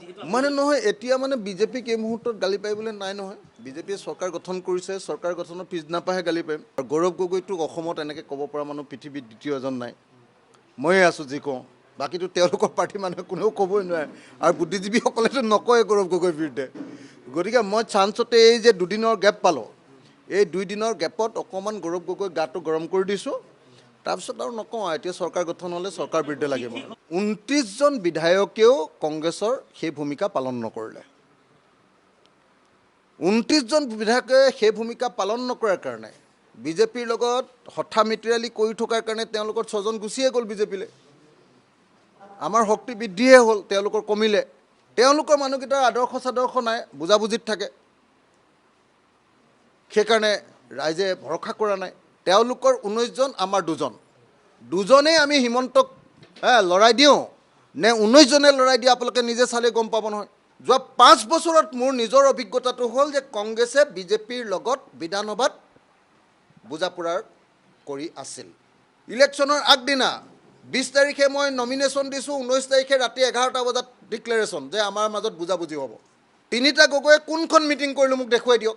মানে নহয় এতিয়া মানে বিজেপিক এই মুহূৰ্তত গালি পাৰিবলৈ নাই নহয় বিজেপিয়ে চৰকাৰ গঠন কৰিছে চৰকাৰ গঠনৰ পিছদিনাপাহে গালি পাৰিম আৰু গৌৰৱ গগৈটোক অসমত এনেকৈ ক'ব পৰা মানুহ পৃথিৱীত দ্বিতীয় এজন নাই ময়ে আছোঁ যি কওঁ বাকীটো তেওঁলোকৰ পাৰ্টীৰ মানুহে কোনেও ক'বই নোৱাৰে আৰু বুদ্ধিজীৱীসকলেতো নকয় গৌৰৱ গগৈৰ বিৰুদ্ধে গতিকে মই চান্সতে এই যে দুদিনৰ গেপ পালোঁ এই 2 দিনৰ গেপত অকণমান গৌৰৱ গগৈ গাটো গৰম কৰি দিছোঁ তাৰপিছত আৰু নকওঁ এতিয়া চৰকাৰ গঠন হ'লে চৰকাৰ বিৰুদ্ধে লাগিব 29জন বিধায়কেও কংগ্ৰেছৰ সেই ভূমিকা পালন নকৰিলে 29জন বিধায়কে সেই ভূমিকা পালন নকৰাৰ কাৰণে বিজেপিৰ লগত হঠা মিতিৰালি কৰি থকাৰ কাৰণে তেওঁলোকৰ 6জন গুচিয়ে গ'ল বিজেপিলৈ আমাৰ শক্তি বৃদ্ধিয়ে হ'ল তেওঁলোকৰ কমিলে তেওঁলোকৰ মানুহকেইটাৰ আদৰ্শ চাদৰ্শ নাই বুজাবুজিত থাকে সেইকাৰণে ৰাইজে ভৰসা কৰা নাই তেওঁলোকৰ 19জন আমাৰ 2জনেই আমি হিমন্তক লৰাই দিওঁ নে 19জনে লৰাই দিয়ে আপোনালোকে নিজে চালে গম পাব নহয় যোৱা 5 বছৰত মোৰ নিজৰ অভিজ্ঞতাটো হ'ল যে কংগ্ৰেছে বিজেপিৰ লগত বিধানসভাত বুজাপুৰাৰ কৰি আছিল ইলেকশ্যনৰ আগদিনা 20 তাৰিখে মই নমিনেশ্যন দিছোঁ 19 তাৰিখে ৰাতি 11টা বজাত ডিক্লেৰেশ্যন যে আমাৰ মাজত বুজাবুজি হ'ব 3টা গগৈয়ে কোনখন মিটিং কৰিলোঁ মোক দেখুৱাই দিয়ক